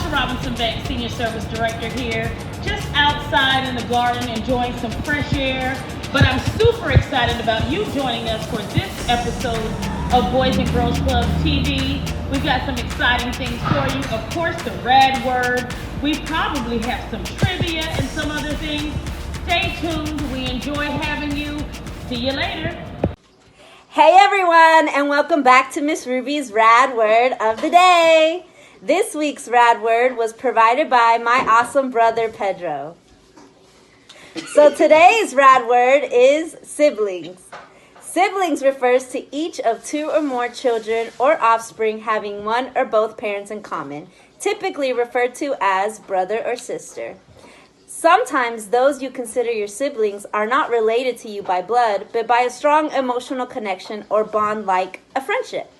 Tasha Robinson Banks, Senior Service Director here, just outside in the garden enjoying some fresh air. But I'm super excited about you joining us for this episode of Boys and Girls Club TV. We've got some exciting things for you. Of course, the rad word. We probably have some trivia and some other things. Stay tuned. We enjoy having you. See you later. Hey everyone, and welcome back to Miss Ruby's Rad Word of the Day. This week's Rad Word was provided by my awesome brother Pedro. So today's Rad Word is siblings. Siblings refers to each of two or more children or offspring having one or both parents in common, typically referred to as brother or sister. Sometimes those you consider your siblings are not related to you by blood, but by a strong emotional connection or bond like a friendship.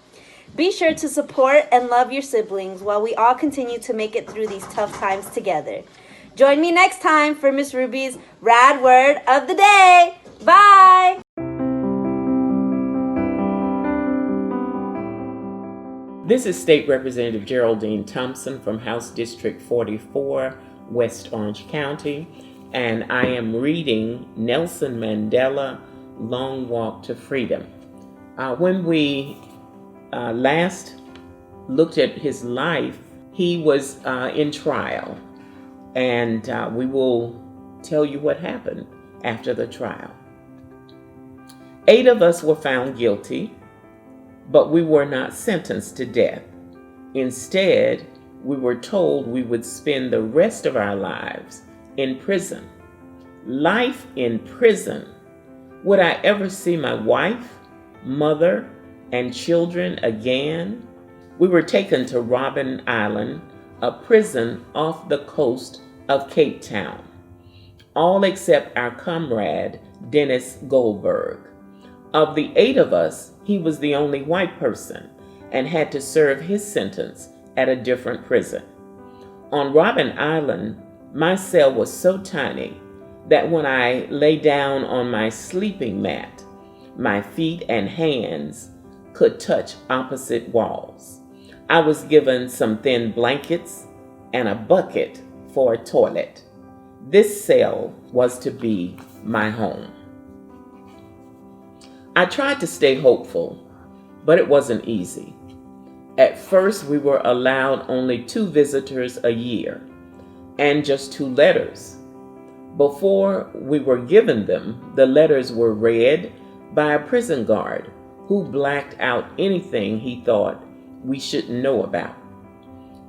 Be sure to support and love your siblings while we all continue to make it through these tough times together. Join me next time for Miss Ruby's Rad Word of the Day. Bye! This is State Representative Geraldine Thompson from House District 44, West Orange County, and I am reading Nelson Mandela, Long Walk to Freedom. When we last looked at his life, he was in trial, and we will tell you what happened after the trial. 8 of us were found guilty, but we were not sentenced to death. Instead, we were told we would spend the rest of our lives in prison. Life in prison. Would I ever see my wife, mother, and children again? We were taken to Robben Island, a prison off the coast of Cape Town. All except our comrade, Dennis Goldberg. Of the 8 of us, he was the only white person and had to serve his sentence at a different prison. On Robben Island, my cell was so tiny that when I lay down on my sleeping mat, my feet and hands could touch opposite walls. I was given some thin blankets and a bucket for a toilet. This cell was to be my home. I tried to stay hopeful, but it wasn't easy. At first, we were allowed only 2 visitors a year and just 2 letters. Before we were given them, the letters were read by a prison guard who blacked out anything he thought we shouldn't know about.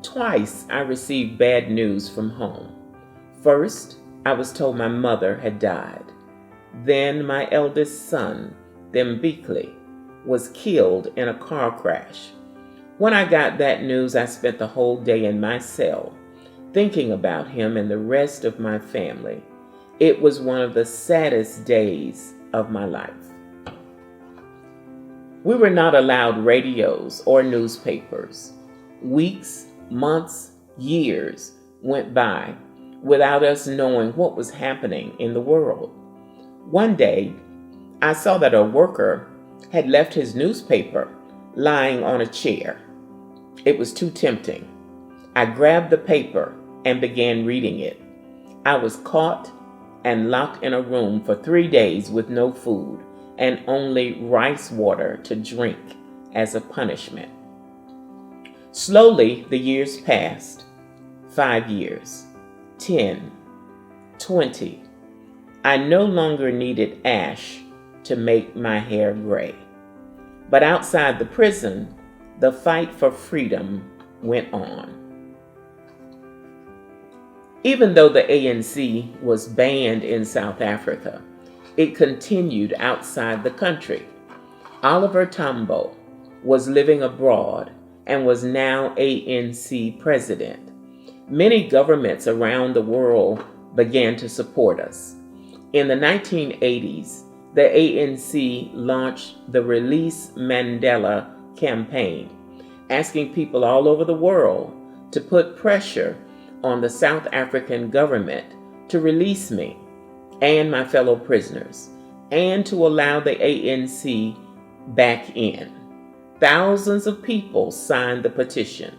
Twice, I received bad news from home. First, I was told my mother had died. Then my eldest son, Thembekile, was killed in a car crash. When I got that news, I spent the whole day in my cell, thinking about him and the rest of my family. It was one of the saddest days of my life. We were not allowed radios or newspapers. Weeks, months, years went by without us knowing what was happening in the world. One day, I saw that a worker had left his newspaper lying on a chair. It was too tempting. I grabbed the paper and began reading it. I was caught and locked in a room for 3 days with no food and only rice water to drink as a punishment. Slowly, the years passed. 5 years, 10, 20. I no longer needed ash to make my hair gray. But outside the prison, the fight for freedom went on. Even though the ANC was banned in South Africa, it continued outside the country. Oliver Tambo was living abroad and was now ANC president. Many governments around the world began to support us. In the 1980s, the ANC launched the Release Mandela campaign, asking people all over the world to put pressure on the South African government to release me and my fellow prisoners, and to allow the ANC back in. Thousands of people signed the petition.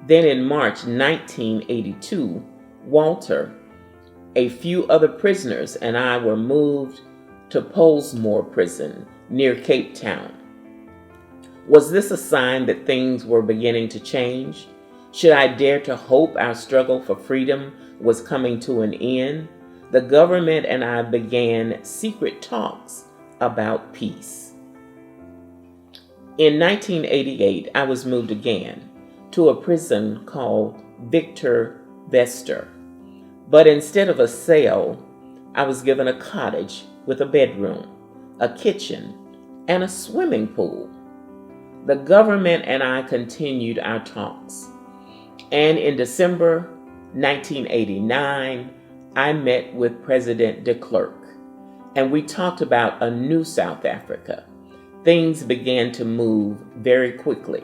Then in March 1982, Walter, a few other prisoners, and I were moved to Pollsmoor Prison near Cape Town. Was this a sign that things were beginning to change? Should I dare to hope our struggle for freedom was coming to an end? The government and I began secret talks about peace. In 1988, I was moved again to a prison called Victor Vester. But instead of a cell, I was given a cottage with a bedroom, a kitchen, and a swimming pool. The government and I continued our talks. And in December 1989, I met with President de Klerk, and we talked about a new South Africa. Things began to move very quickly.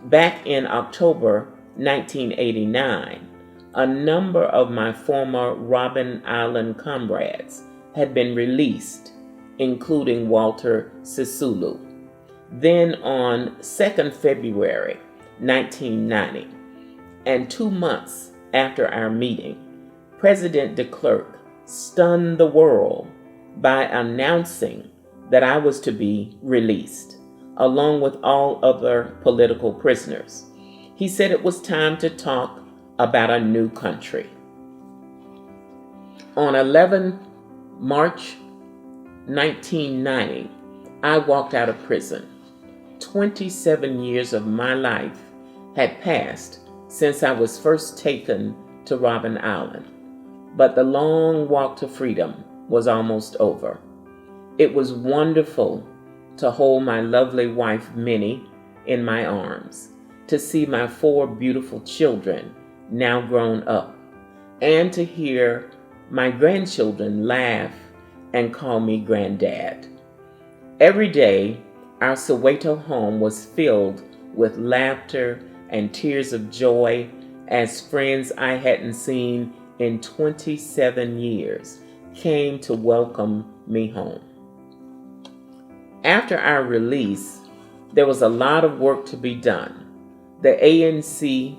Back in October 1989, a number of my former Robben Island comrades had been released, including Walter Sisulu. Then on 2nd February 1990, and 2 months after our meeting, President de Klerk stunned the world by announcing that I was to be released, along with all other political prisoners. He said it was time to talk about a new country. On 11 March 1990, I walked out of prison. 27 years of my life had passed since I was first taken to Robben Island, but the long walk to freedom was almost over. It was wonderful to hold my lovely wife Minnie in my arms, to see my 4 beautiful children now grown up, and to hear my grandchildren laugh and call me granddad. Every day, our Soweto home was filled with laughter and tears of joy as friends I hadn't seen in 27 years came to welcome me home. After our release, there was a lot of work to be done. The ANC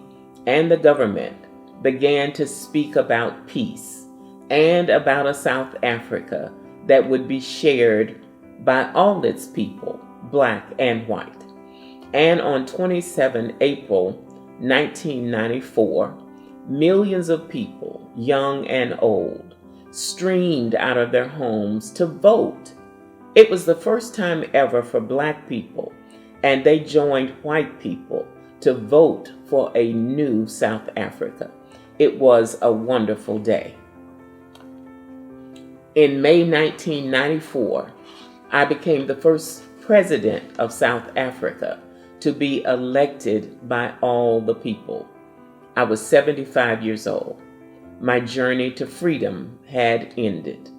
and the government began to speak about peace and about a South Africa that would be shared by all its people, black and white. And on 27 April 1994, millions of people, young and old, streamed out of their homes to vote. It was the first time ever for black people, and they joined white people to vote for a new South Africa. It was a wonderful day. In May 1994, I became the first president of South Africa to be elected by all the people. I was 75 years old. My journey to freedom had ended,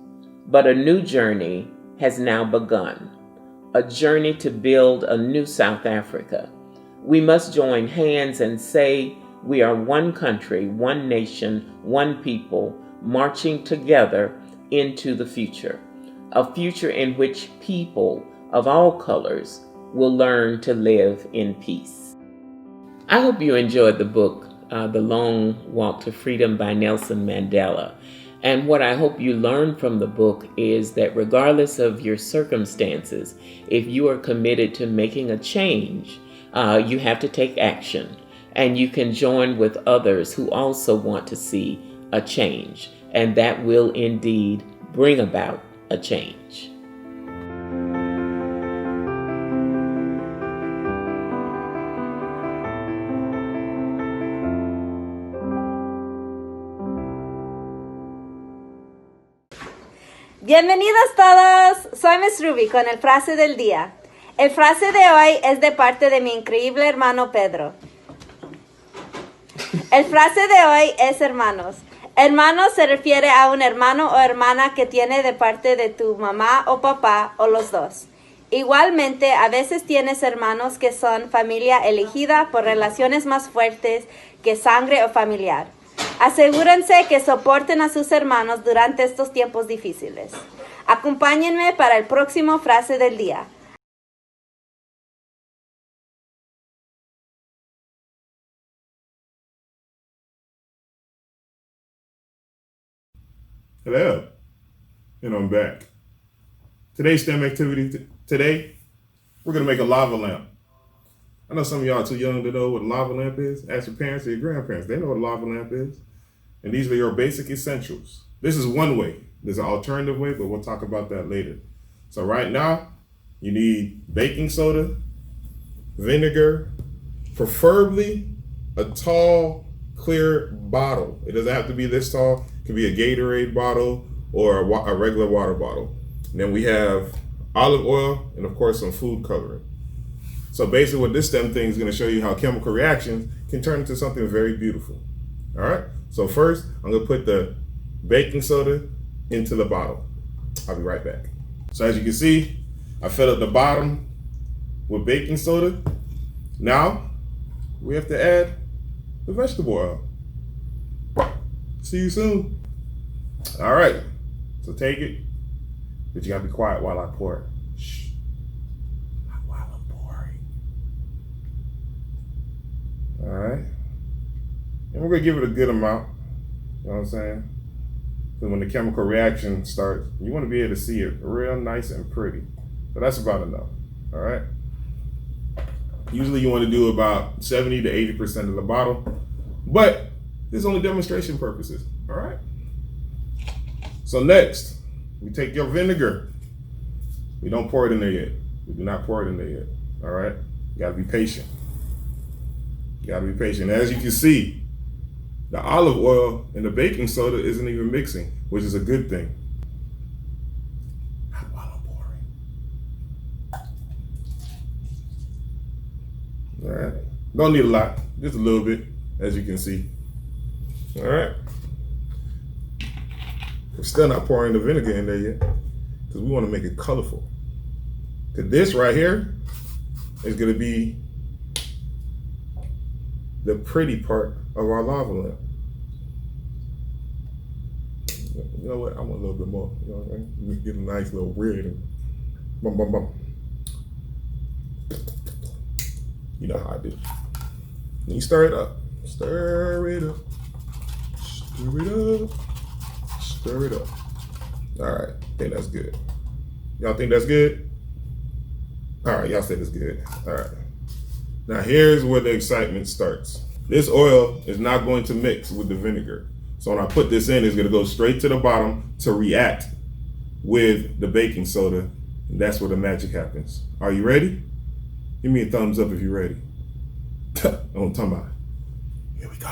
but a new journey has now begun, a journey to build a new South Africa. We must join hands and say we are one country, one nation, one people, marching together into the future, a future in which people of all colors will learn to live in peace. I hope you enjoyed the book, The Long Walk to Freedom by Nelson Mandela. And what I hope you learn from the book is that regardless of your circumstances, if you are committed to making a change, you have to take action. And you can join with others who also want to see a change. And that will indeed bring about a change. Bienvenidos todos, soy Miss Ruby con el frase del día. El frase de hoy es de parte de mi increíble hermano Pedro. El frase de hoy es hermanos. Hermano se refiere a un hermano o hermana que tiene de parte de tu mamá o papá o los dos. Igualmente, a veces tienes hermanos que son familia elegida por relaciones más fuertes que sangre o familiar. Asegúrense que soporten a sus hermanos durante estos tiempos difíciles. Acompáñenme para el próximo frase del día. Hello, and I'm back. Today's STEM activity today, we're gonna make a lava lamp. I know some of y'all are too young to know what a lava lamp is. Ask your parents or your grandparents, they know what a lava lamp is. And these are your basic essentials. This is one way. There's an alternative way, but we'll talk about that later. So right now, you need baking soda, vinegar, preferably a tall, clear bottle. It doesn't have to be this tall. It could be a Gatorade bottle or a regular water bottle. And then we have olive oil and of course some food coloring. So basically what this STEM thing is going to show you how chemical reactions can turn into something very beautiful. All right, so first I'm going to put the baking soda into the bottle. I'll be right back. So as you can see, I filled up the bottom with baking soda. Now we have to add the vegetable oil. See you soon. All right, so take it, but you gotta be quiet while I pour it. Shh, not while I'm pouring. All right, and we're gonna give it a good amount, you know what I'm saying? So when the chemical reaction starts, you wanna be able to see it real nice and pretty. So that's about enough, all right? Usually you wanna do about 70 to 80% of the bottle, but this is only demonstration purposes, all right? So next, we take your vinegar. We don't pour it in there yet. We do not pour it in there yet, all right? You gotta be patient. You gotta be patient. As you can see, the olive oil and the baking soda isn't even mixing, which is a good thing. Not while I'm pouring. All right, don't need a lot, just a little bit, as you can see. All right. We're still not pouring the vinegar in there yet because we want to make it colorful. Because this right here is going to be the pretty part of our lava lamp. You know what? I want a little bit more. You know what I mean? We get a nice little red and bum, bum, bum. You know how I do. And you stir it up. Stir it up. Stir it up. Stir it up. All right, I think that's good. Y'all think that's good? All right, y'all said it's good. All right. Now here's where the excitement starts. This oil is not going to mix with the vinegar. So when I put this in, it's gonna go straight to the bottom to react with the baking soda. And that's where the magic happens. Are you ready? Give me a thumbs up if you're ready. I'm talking about. Here we go.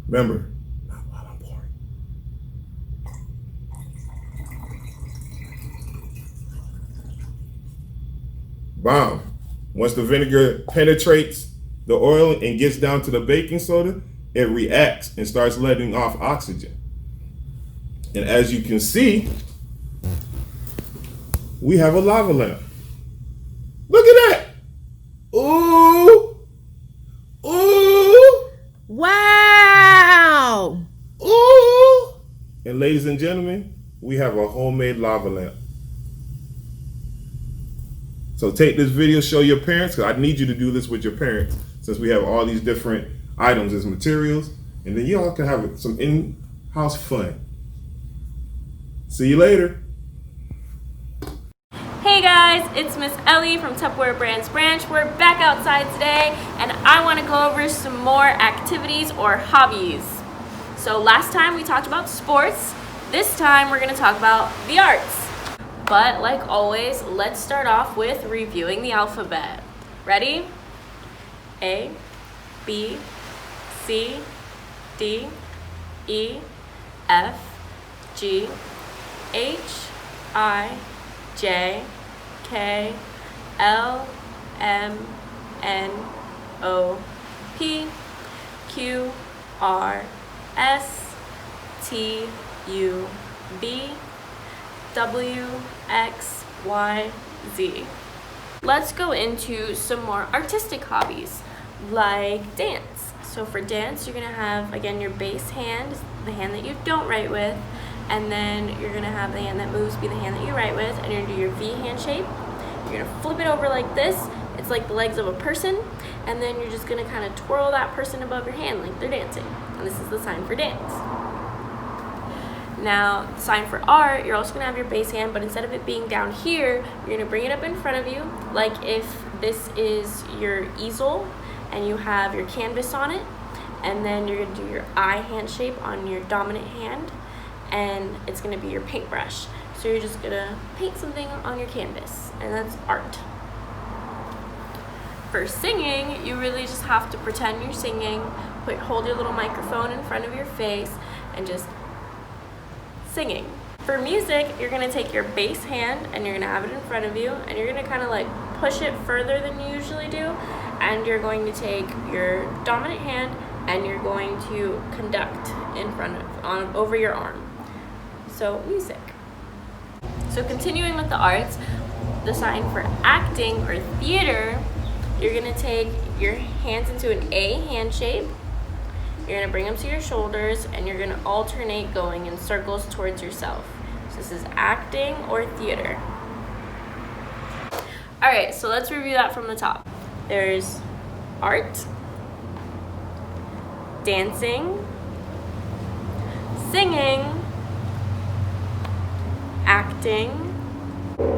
Remember, not while I'm pouring. Bomb. Once the vinegar penetrates the oil and gets down to the baking soda, it reacts and starts letting off oxygen. And as you can see, we have a lava lamp. Look at that. Ooh. Ooh. Wow! Ooh. And ladies and gentlemen, we have a homemade lava lamp. So take this video, show your parents, because I need you to do this with your parents, since we have all these different items as materials, and then y'all can have some in-house fun. See you later. Hey guys, it's Miss Ellie from Tupperware Brands Branch. We're back outside today, and I want to go over some more activities or hobbies. So last time we talked about sports. This time we're going to talk about the arts. But like always, let's start off with reviewing the alphabet. Ready? A, B, C, D, E, F, G, H, I, J, K, L, M, N, O, P, Q, R, S, T, U, V, W, X, Y, Z. Let's go into some more artistic hobbies, like dance. So for dance, you're gonna have, again, your base hand, the hand that you don't write with, and then you're gonna have the hand that moves be the hand that you write with, and you're gonna do your V hand shape. You're gonna flip it over like this. It's like the legs of a person, and then you're just gonna kind of twirl that person above your hand like they're dancing. And this is the sign for dance. Now, sign for art, you're also going to have your base hand, but instead of it being down here, you're going to bring it up in front of you, like if this is your easel and you have your canvas on it, and then you're going to do your I hand shape on your dominant hand, and it's going to be your paintbrush. So you're just going to paint something on your canvas, and that's art. For singing, you really just have to pretend you're singing, hold your little microphone in front of your face, and just singing. For music, you're going to take your bass hand and you're going to have it in front of you, and you're going to kind of like push it further than you usually do, and you're going to take your dominant hand and you're going to conduct in front of over your arm. So music. So continuing with the arts, the sign for acting or theater, you're going to take your hands into an A hand shape. You're going to bring them to your shoulders, and you're going to alternate going in circles towards yourself. So this is acting or theater. All right, so let's review that from the top. There's art, dancing, singing, acting,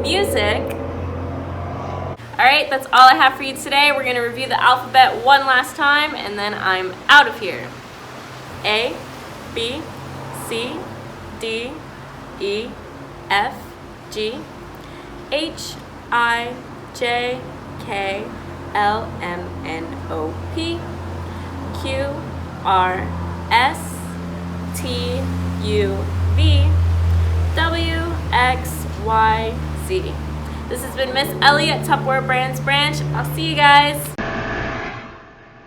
music. All right, that's all I have for you today. We're gonna review the alphabet one last time, and then I'm out of here. A, B, C, D, E, F, G, H, I, J, K, L, M, N, O, P, Q, R, S, T, U, V, W, X, Y, Z. This has been Miss Ellie at Tupperware Brands Branch. I'll see you guys.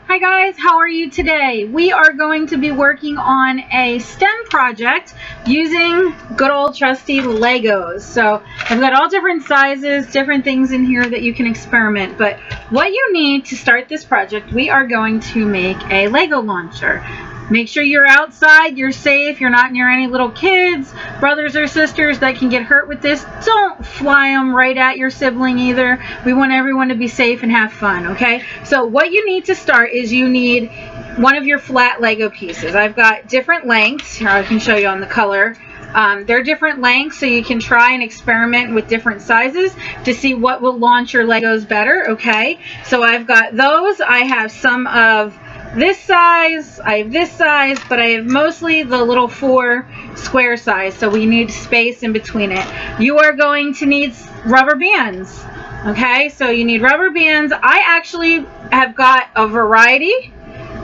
Hi guys, how are you today? We are going to be working on a STEM project using good old trusty Legos. So I've got all different sizes, different things in here that you can experiment. But what you need to start this project, we are going to make a Lego launcher. Make sure you're outside, you're safe, you're not near any little kids, brothers or sisters that can get hurt with this. Don't fly them right at your sibling either. We want everyone to be safe and have fun, okay? So what you need to start is you need one of your flat Lego pieces. I've got different lengths. Here, I can show you on the color. They're different lengths, so you can try and experiment with different sizes to see what will launch your Legos better, okay? So I've got those. I have some of this size, I have this size, but I have mostly the little 4 square size, so we need space in between it. You are going to need rubber bands, okay? So you need rubber bands. I actually have got a variety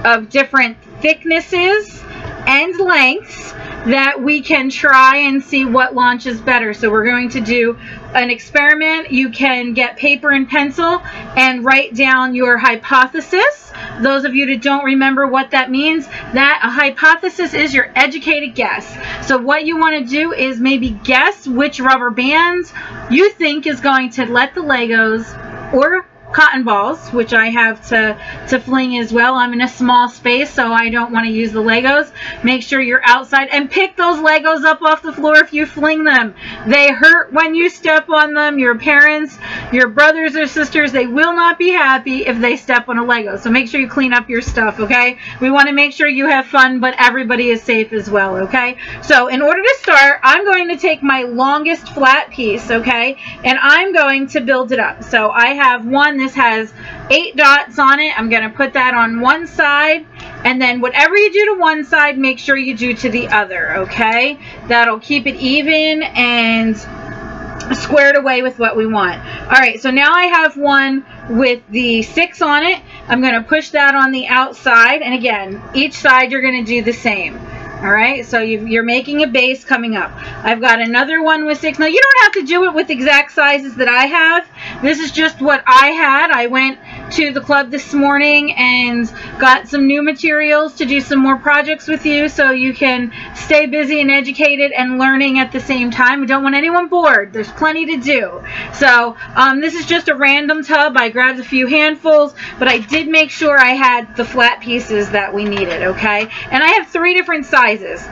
of different thicknesses and lengths that we can try and see what launches better. So we're going to do an experiment. You can get paper and pencil and write down your hypothesis. Those of you that don't remember what that means, that a hypothesis is your educated guess. So what you want to do is maybe guess which rubber bands you think is going to let the Legos or cotton balls, which I have to fling as well. I'm in a small space, so I don't want to use the Legos. Make sure you're outside and pick those Legos up off the floor if you fling them. They hurt when you step on them. Your parents, your brothers or sisters, they will not be happy if they step on a Lego. So make sure you clean up your stuff, okay? We want to make sure you have fun, but everybody is safe as well, okay? So in order to start, I'm going to take my longest flat piece, okay? And I'm going to build it up. So I have one. This has 8 dots on it. I'm going to put that on one side, and then whatever you do to one side, make sure you do to the other, okay? That'll keep it even and squared away with what we want. All right, so now I have one with the 6 on it. I'm going to push that on the outside, and again, each side you're going to do the same. All right, so you're making a base coming up. I've got another one with 6. Now, you don't have to do it with exact sizes that I have. This is just what I had. I went to the club this morning and got some new materials to do some more projects with you, so you can stay busy and educated and learning at the same time. We don't want anyone bored. There's plenty to do. So this is just a random tub. I grabbed a few handfuls, but I did make sure I had the flat pieces that we needed, okay? And I have 3 different sizes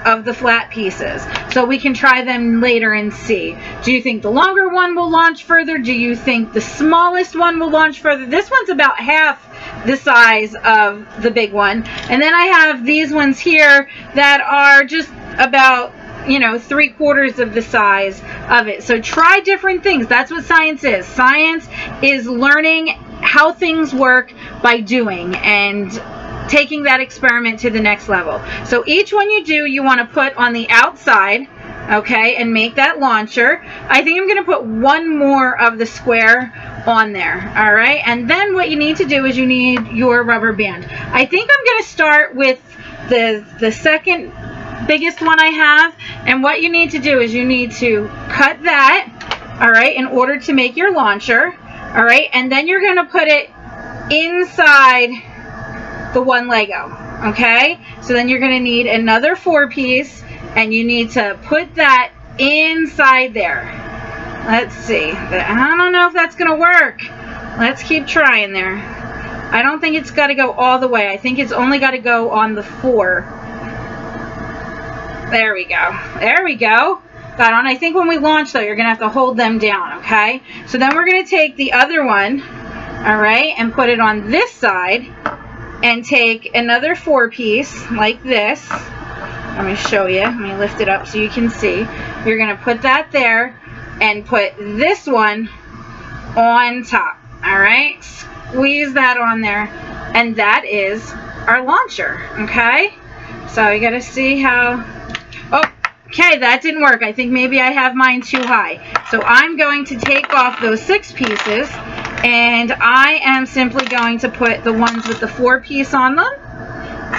of the flat pieces, so we can try them later and see. Do you think the longer one will launch further? Do you think the smallest one will launch further? This one's about half the size of the big one, and then I have these ones here that are just about 3/4 of the size of it. So try different things. That's what science is. Science is learning how things work by doing and taking that experiment to the next level. So each one you do, you want to put on the outside, okay, and make that launcher. I think I'm going to put one more of the square on there, all right? And then what you need to do is you need your rubber band. I think I'm going to start with the second biggest one I have, and what you need to do is you need to cut that, all right, in order to make your launcher, all right? And then you're going to put it inside the one Lego, okay? So then you're going to need another 4-piece, and you need to put that inside there. Let's see. I don't know if that's going to work. Let's keep trying there. I don't think it's got to go all the way. I think it's only got to go on the 4. There we go. There we go. Got on. I think when we launch, though, you're going to have to hold them down, okay? So then we're going to take the other one, all right, and put it on this side, and take another 4-piece like this. Let me show you. Let me lift it up so you can see. You're going to put that there and put this one on top, all right? Squeeze that on there, and that is our launcher, okay? So you got to see how... Oh, okay, that didn't work. I think maybe I have mine too high. So I'm going to take off those 6 pieces, and I am simply going to put the ones with the 4-piece on them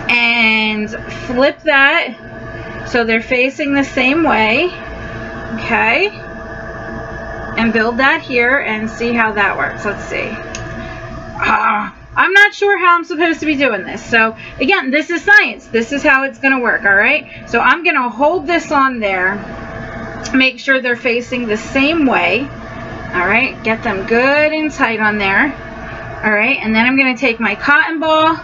and flip that so they're facing the same way, okay? And build that here and see how that works. Let's see. I'm not sure how I'm supposed to be doing this. So again, this is science. This is how it's going to work, all right? So I'm going to hold this on there, make sure they're facing the same way, all right? Get them good and tight on there, all right? And then I'm going to take my cotton ball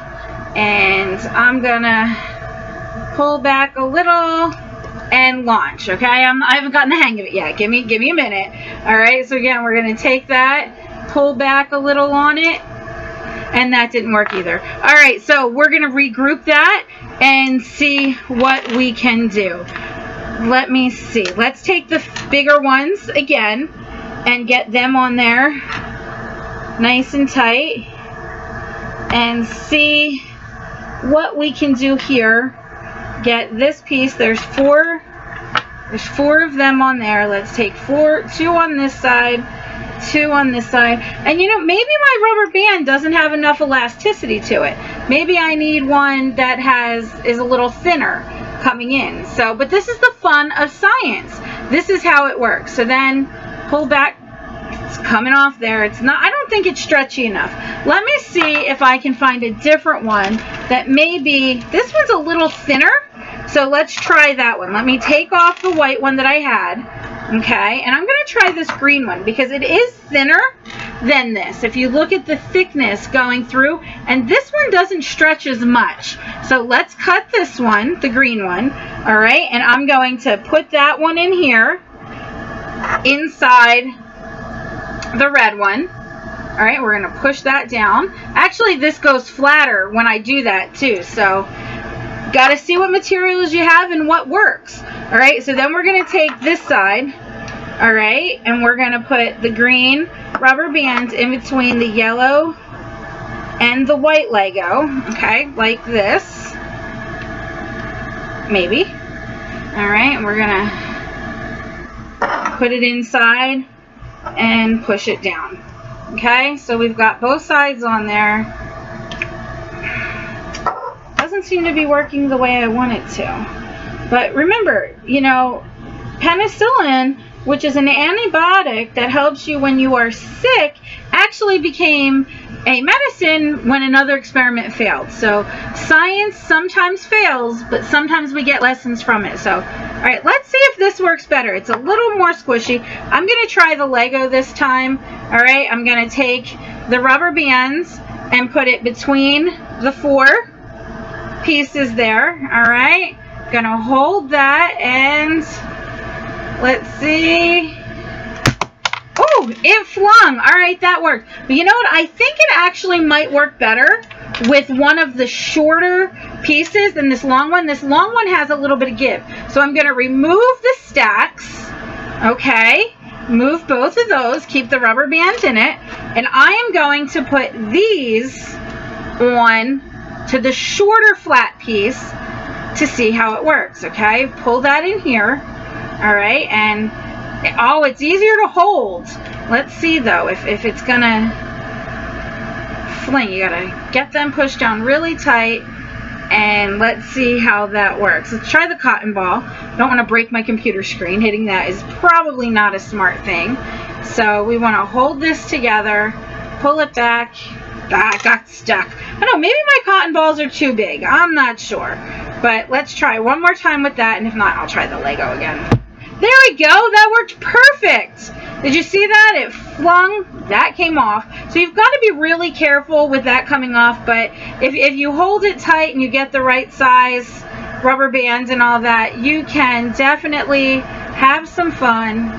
and I'm going to pull back a little and launch, okay? I haven't gotten the hang of it yet. Give me a minute, all right? So again, we're going to take that, pull back a little on it, and that didn't work either. All right, so we're going to regroup that and see what we can do. Let me see. Let's take the bigger ones again and get them on there nice and tight and see what we can do here. Get this piece. There's 4 of them on there. Let's take 2 on this side, 2 on this side. And maybe my rubber band doesn't have enough elasticity to it. Maybe I need one that is a little thinner coming in. So, but this is the fun of science. This is how it works. So then pull back. It's coming off there. It's not, I don't think it's stretchy enough. Let me see if I can find a different one that maybe, this one's a little thinner. So let's try that one. Let me take off the white one that I had. Okay, and I'm going to try this green one because it is thinner than this. If you look at the thickness going through, and this one doesn't stretch as much. So let's cut this one, the green one, all right? And I'm going to put that one in here inside the red one. All right, we're going to push that down. Actually, this goes flatter when I do that too, so got to see what materials you have and what works. All right, so then we're going to take this side, all right, and we're going to put the green rubber band in between the yellow and the white Lego, okay, like this, maybe. All right, and we're going to put it inside and push it down, okay? So we've got both sides on there. Doesn't seem to be working the way I want it to. But remember, penicillin, which is an antibiotic that helps you when you are sick, actually became a medicine when another experiment failed. So science sometimes fails, but sometimes we get lessons from it. So, all right, let's see if this works better. It's a little more squishy. I'm going to try the Lego this time. All right, I'm going to take the rubber bands and put it between the 4 pieces there. All right, gonna hold that and let's see. Oh, it flung. All right, that worked. But you know what? I think it actually might work better with one of the shorter pieces than this long one. This long one has a little bit of give. So I'm going to remove the stacks. Okay. Move both of those. Keep the rubber band in it. And I am going to put these on to the shorter flat piece to see how it works. Okay. Pull that in here. All right. And oh, it's easier to hold. Let's see though if it's going to fling. You gotta get them pushed down really tight, and let's see how that works. Let's try the cotton ball. Don't want to break my computer screen. Hitting that is probably not a smart thing. So we want to hold this together, pull it back. Ah, it got stuck. I don't know, maybe my cotton balls are too big. I'm not sure. But let's try one more time with that, and if not, I'll try the Lego again. There we go. That worked perfect. Did you see that? It flung. That came off. So you've got to be really careful with that coming off. But if you hold it tight and you get the right size rubber bands and all that, you can definitely have some fun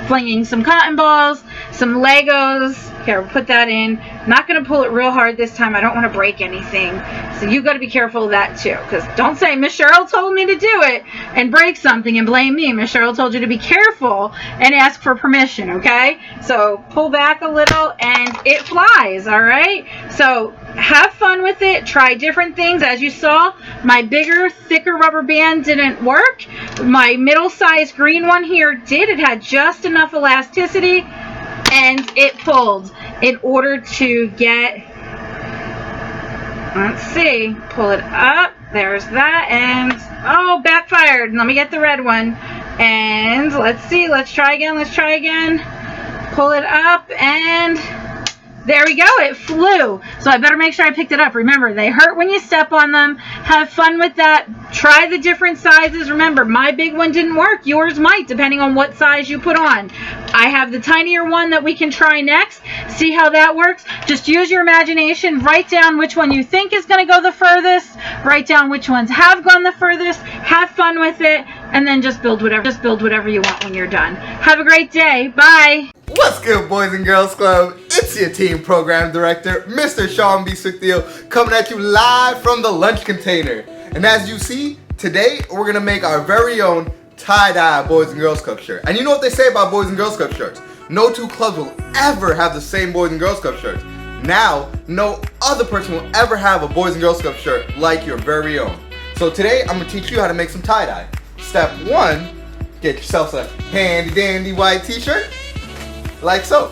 flinging some cotton balls, some Legos. Here, we'll put that in. Not going to pull it real hard this time. I don't want to break anything. So you got to be careful of that too. Because don't say, Miss Cheryl told me to do it and break something and blame me. Miss Cheryl told you to be careful and ask for permission, okay? So pull back a little and it flies, all right? So have fun with it. Try different things. As you saw, my bigger, thicker rubber band didn't work. My middle-sized green one here did. It had just enough elasticity and it pulled in order to get, let's see, pull it up. There's that, and oh, backfired. Let me get the red one. And let's see, let's try again. Pull it up, and there we go, it flew. So I better make sure I picked it up. Remember, they hurt when you step on them. Have fun with that. Try the different sizes. Remember, my big one didn't work. Yours might, depending on what size you put on. I have the tinier one that we can try next. See how that works? Just use your imagination. Write down which one you think is going to go the furthest. Write down which ones have gone the furthest. Have fun with it. And then just build whatever you want when you're done. Have a great day. Bye. What's good, Boys and Girls Club? It's your team program director, Mr. Sean B. Swickdeal, coming at you live from the lunch container. And as you see, today we're gonna make our very own tie-dye Boys and Girls Club shirt. And you know what they say about Boys and Girls Club shirts? No two clubs will ever have the same Boys and Girls Club shirts. Now, no other person will ever have a Boys and Girls Club shirt like your very own. So today, I'm gonna teach you how to make some tie-dye. Step 1, get yourself a handy-dandy white t-shirt, like so.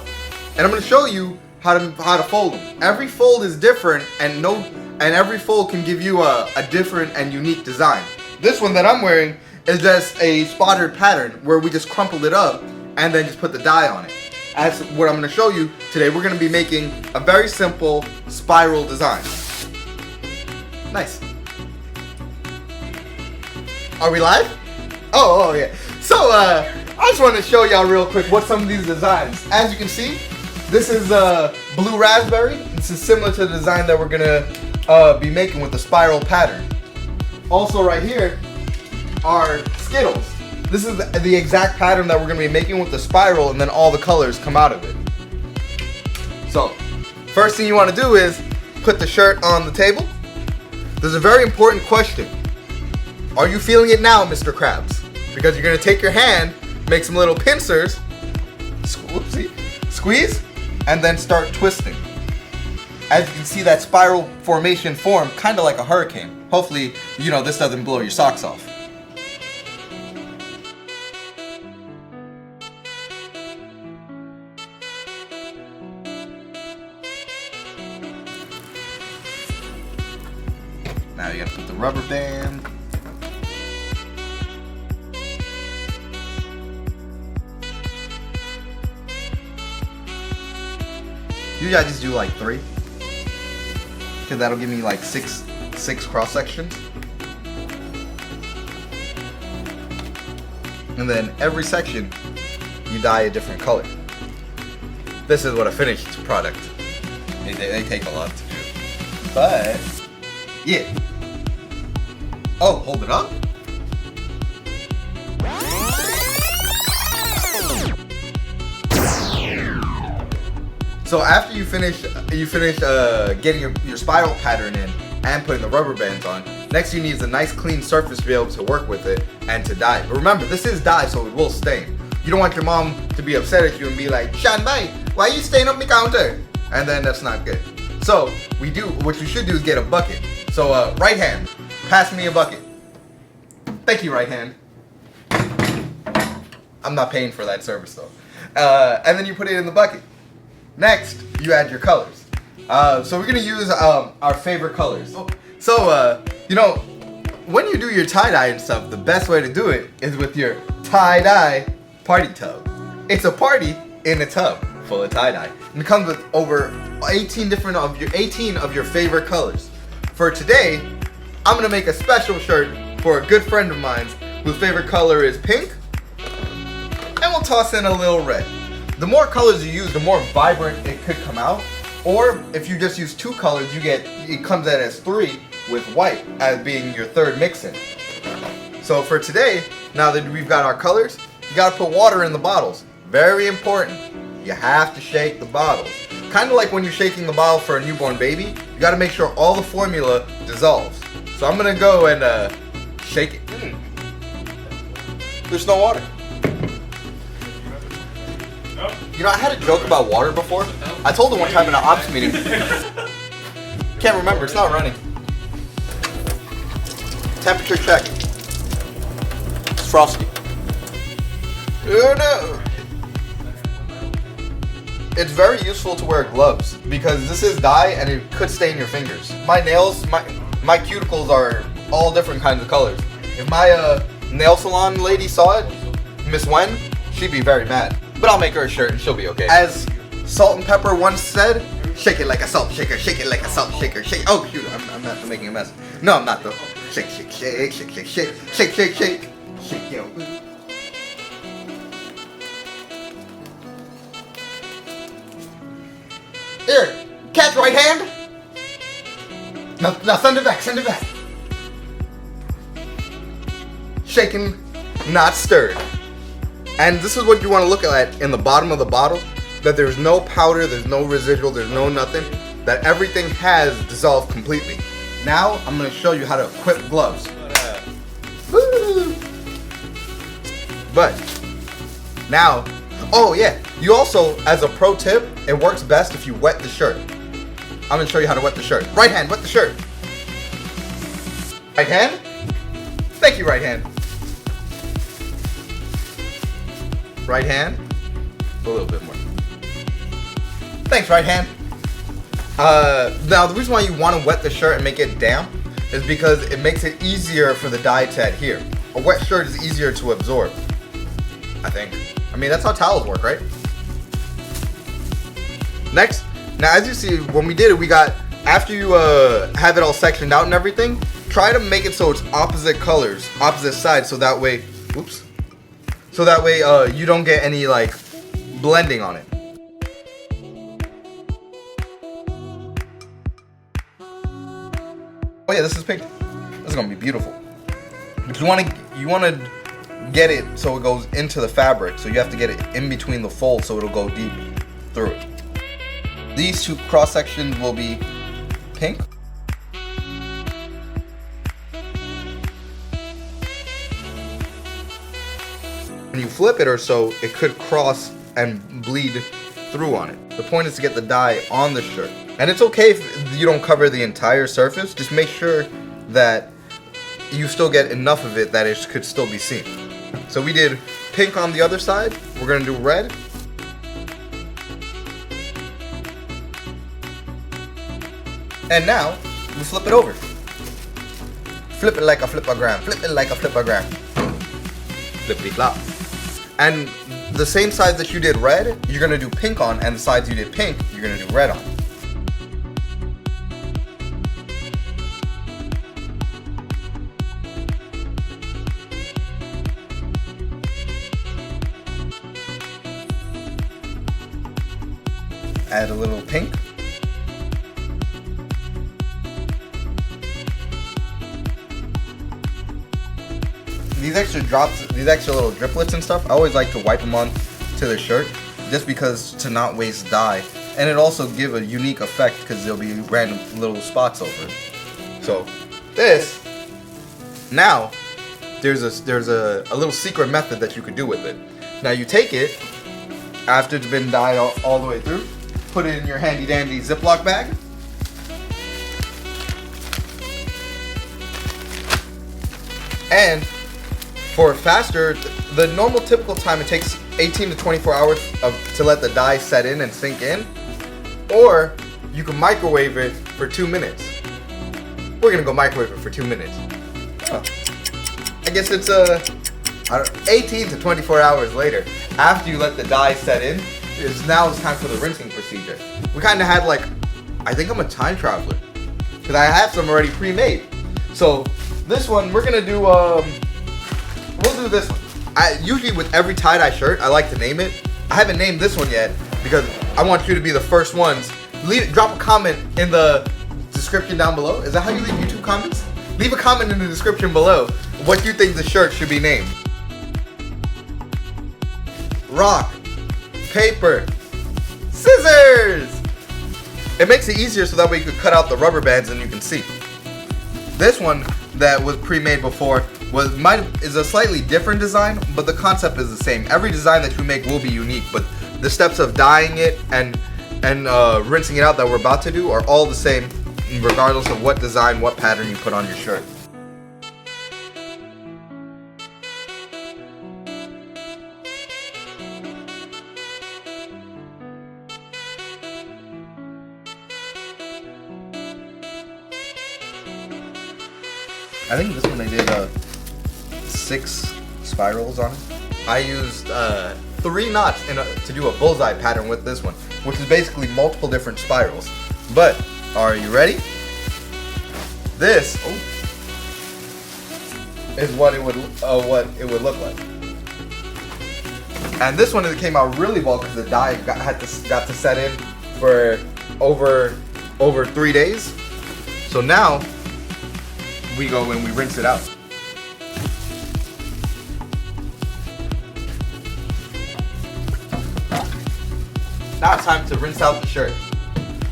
And I'm gonna show you how to fold them. Every fold is different, and every fold can give you a different and unique design. This one that I'm wearing is just a spotted pattern where we just crumpled it up and then just put the dye on it. As what I'm gonna show you today, we're gonna be making a very simple spiral design. Nice. Are we live? Oh yeah. So I just want to show y'all real quick what some of these designs. As you can see, this is blue raspberry. This is similar to the design that we're gonna be making with the spiral pattern. Also right here are Skittles. This is the exact pattern that we're gonna be making with the spiral, and then all the colors come out of it. So first thing you want to do is put the shirt on the table. There's a very important question. Are you feeling it now, Mr. Krabs? Because you're gonna take your hand, make some little pincers, squeeze, and then start twisting. As you can see, that spiral formation form kind of like a hurricane. Hopefully, this doesn't blow your socks off. Now you gotta put the rubber band. Usually I just do like 3, because that'll give me like six cross sections. And then every section you dye a different color. This is what a finished product. They take a lot to do. But yeah. Oh, hold it up. So after you finish getting your spiral pattern in and putting the rubber bands on, next you need a nice clean surface to be able to work with it and to dye. But remember, this is dye, so it will stain. You don't want your mom to be upset at you and be like, Shanbai, why you staying up my counter? And then that's not good. So what you should do is get a bucket. So right hand, pass me a bucket. Thank you, right hand. I'm not paying for that service though. And then you put it in the bucket. Next, you add your colors. So we're gonna use our favorite colors. So, when you do your tie-dye and stuff, the best way to do it is with your tie-dye party tub. It's a party in a tub full of tie-dye. And it comes with over 18 of your favorite colors. For today, I'm gonna make a special shirt for a good friend of mine whose favorite color is pink. And we'll toss in a little red. The more colors you use, the more vibrant it could come out. Or if you just use 2 colors, it comes out as 3 with white as being your third mix-in. So for today, now that we've got our colors, you gotta put water in the bottles. Very important. You have to shake the bottles. Kind of like when you're shaking the bottle for a newborn baby, you gotta make sure all the formula dissolves. So I'm gonna go and shake it. There's no water. I had a joke about water before. I told it one time in an ops meeting. Can't remember, it's not running. Temperature check. It's frosty. Oh no! It's very useful to wear gloves because this is dye and it could stain your fingers. My nails, my cuticles are all different kinds of colors. If my nail salon lady saw it, Miss Wen, she'd be very mad. But I'll make her a shirt and she'll be okay. As Salt and Pepper once said, shake it like a salt shaker, shake it like a salt shaker, shake. Oh shoot, I'm not making a mess. No, I'm not though. Shake, shake, shake, shake, shake, shake, shake, shake, shake, shake, yo. Here, catch right hand. Now send it back, send it back. Shaken, not stirred. And this is what you want to look at in the bottom of the bottle, that there's no powder, there's no residual, there's no nothing, that everything has dissolved completely. Now, I'm going to show you how to equip gloves. Woo! But, now, oh yeah, you also, as a pro tip, it works best if you wet the shirt. I'm going to show you how to wet the shirt. Right hand, wet the shirt. Right hand? Thank you, right hand. Right hand, a little bit more. Thanks, right hand. Now the reason why you want to wet the shirt and make it damp is because it makes it easier for the dye to adhere. A wet shirt is easier to absorb, I think. I mean, that's how towels work, right? Next, now as you see, when we did it, we got, after you have it all sectioned out and everything, try to make it so it's opposite colors, opposite sides, so that way, oops. So that way you don't get any like blending on it. Oh yeah, this is pink. This is gonna be beautiful. But you wanna get it so it goes into the fabric. So you have to get it in between the folds so it'll go deep through it. These 2 cross sections will be pink. When you flip it or so, it could cross and bleed through on it. The point is to get the dye on the shirt. And it's okay if you don't cover the entire surface, just make sure that you still get enough of it that it could still be seen. So we did pink on the other side, we're gonna do red. And now, we flip it over. Flip it like a flipogram, flip it like a flipogram. Flippity flop. And the same sides that you did red, you're gonna do pink on, and the sides you did pink, you're gonna do red on. Add a little pink. These extra drops, these extra little driplets and stuff, I always like to wipe them on to the shirt just because to not waste dye and it also give a unique effect because there'll be random little spots over it. So this, now there's a little secret method that you could do with it. Now you take it after it's been dyed all the way through, put it in your handy dandy Ziploc bag. And for faster, the normal typical time it takes 18 to 24 hours to let the dye set in and sink in, or you can microwave it for 2 minutes. We're gonna go microwave it for 2 minutes. I guess it's 18 to 24 hours later, after you let the dye set in, now it's time for the rinsing procedure. We kind of had I think I'm a time traveler, because I have some already pre-made. So this one, we're gonna do, we'll do this one. Usually with every tie-dye shirt, I like to name it. I haven't named this one yet, because I want you to be the first ones. Drop a comment in the description down below. Is that how you leave YouTube comments? Leave a comment in the description below what you think the shirt should be named. Rock, paper, scissors! It makes it easier so that way you could cut out the rubber bands and you can see. This one that was pre-made before is a slightly different design, but the concept is the same. Every design that you make will be unique, but the steps of dyeing it and rinsing it out that we're about to do are all the same, regardless of what design, what pattern you put on your shirt. I think this one I did 6 spirals on it. I used 3 knots to do a bullseye pattern with this one, which is basically multiple different spirals. But are you ready? This is what it would look like. And this one, it came out really well because the dye got to set in for over 3 days. So now we go and we rinse it out. Now it's time to rinse out the shirt.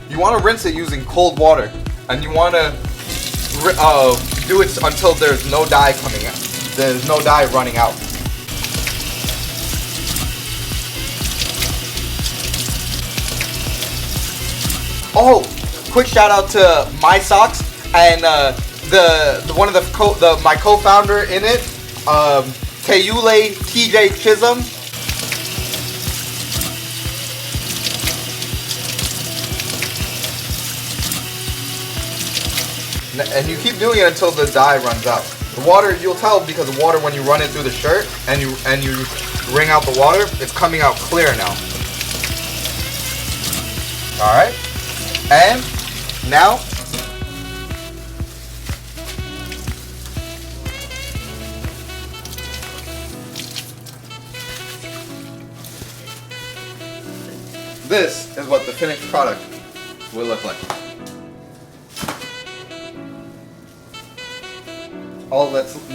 You want to rinse it using cold water, and you want to do it until there's no dye coming out. There's no dye running out. Oh, quick shout out to My Socks and one of my co-founder in it, Teyule TJ Chisholm. And you keep doing it until the dye runs out. The water, you'll tell because the water, when you run it through the shirt and you wring out the water, it's coming out clear now. All right, and now this is what the finished product will look like.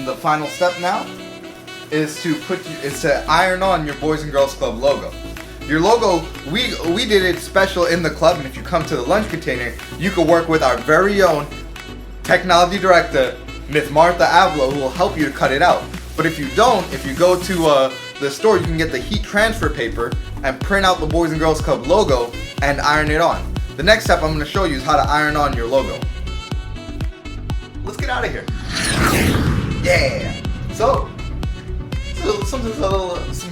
The final step now is to iron on your Boys and Girls Club logo. Your logo, we did it special in the club, and if you come to the lunch container, you can work with our very own technology director, Miss Martha Avlo, who will help you to cut it out. But if you don't, if you go to the store, you can get the heat transfer paper and print out the Boys and Girls Club logo and iron it on. The next step I'm going to show you is how to iron on your logo. Let's get out of here. Yeah. So some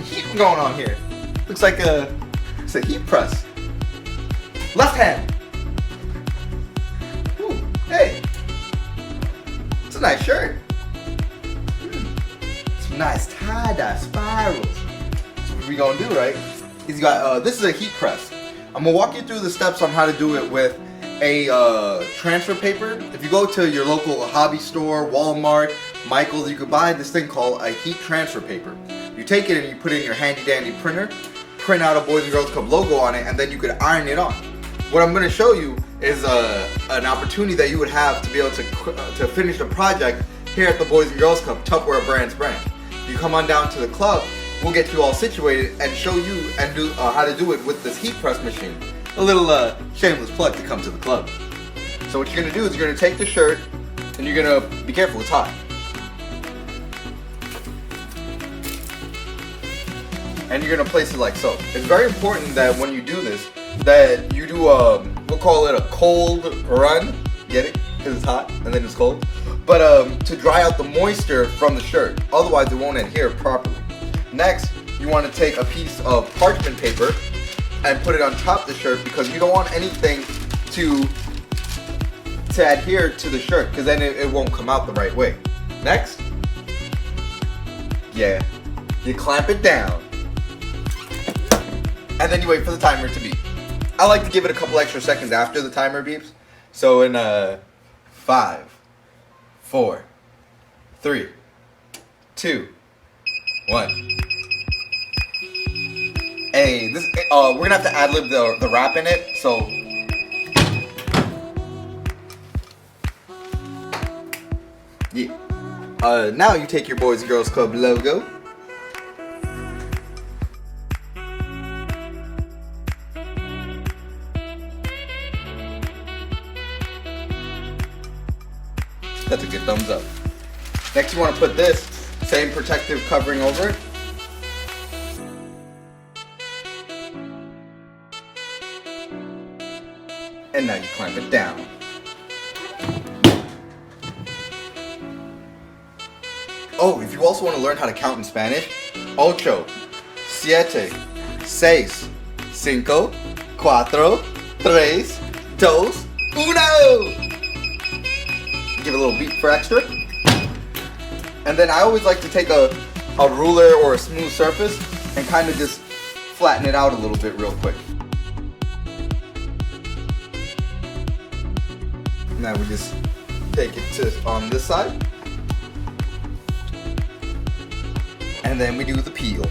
heat going on here. Looks like it's a heat press. Left hand. Ooh, hey. It's a nice shirt. Some nice tie-dye spirals. That's what we gonna do, right? He's got this is a heat press. I'm gonna walk you through the steps on how to do it with a transfer paper. If you go to your local hobby store, Walmart, Michael's, you could buy this thing called a heat transfer paper. You take it and you put it in your handy dandy printer, print out a Boys and Girls Club logo on it, and then you could iron it on. What I'm going to show you is an opportunity that you would have to be able to finish the project here at the Boys and Girls Club, Tupperware Brands branch. You come on down to the club, we'll get you all situated and show you and do how to do it with this heat press machine. a little shameless plug to come to the club. So what you're gonna do is you're gonna take the shirt and you're gonna be careful, it's hot. And you're gonna place it like so. It's very important that when you do this, that you do we'll call it a cold run. Get it? Because it's hot and then it's cold. But to dry out the moisture from the shirt. Otherwise it won't adhere properly. Next, you want to take a piece of parchment paper and put it on top of the shirt because you don't want anything to adhere to the shirt because then it won't come out the right way. Next, yeah, you clamp it down. And then you wait for the timer to beep. I like to give it a couple extra seconds after the timer beeps. So in 5, 4, 3, 2, 1. Hey, this we're gonna have to ad-lib the rap in it, so yeah. Now you take your Boys and Girls Club logo. That's a good thumbs up. Next you want to put this same protective covering over it. And now you clamp it down. Oh, if you also want to learn how to count in Spanish, 8, 7, 6, 5, 4, 3, 2, 1. Give a little beat for extra. And then I always like to take a ruler or a smooth surface and kind of just flatten it out a little bit real quick. Now we just take it to on this side. And then we do the peel.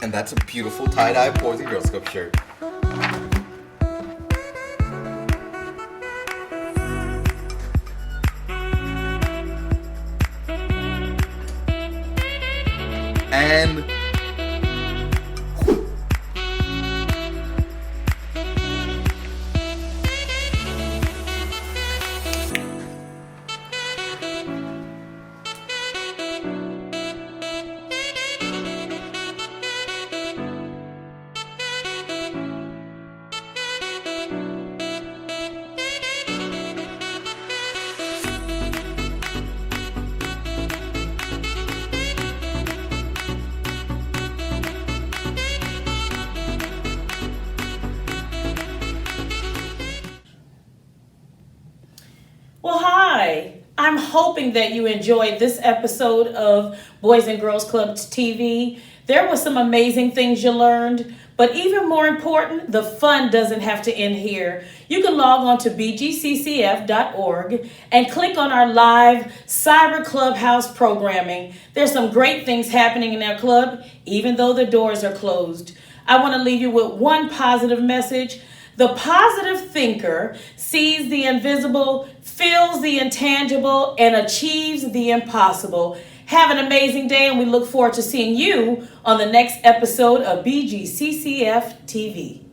And that's a beautiful tie-dye Boys and Girls Club shirt. And Well, hi. I'm hoping that you enjoyed this episode of Boys and Girls Club TV. There were some amazing things you learned, but even more important, the fun doesn't have to end here. You can log on to bgccf.org and click on our live Cyber Clubhouse programming. There's some great things happening in our club, even though the doors are closed. I want to leave you with one positive message. The positive thinker sees the invisible, feels the intangible, and achieves the impossible. Have an amazing day, and we look forward to seeing you on the next episode of BGCCF TV.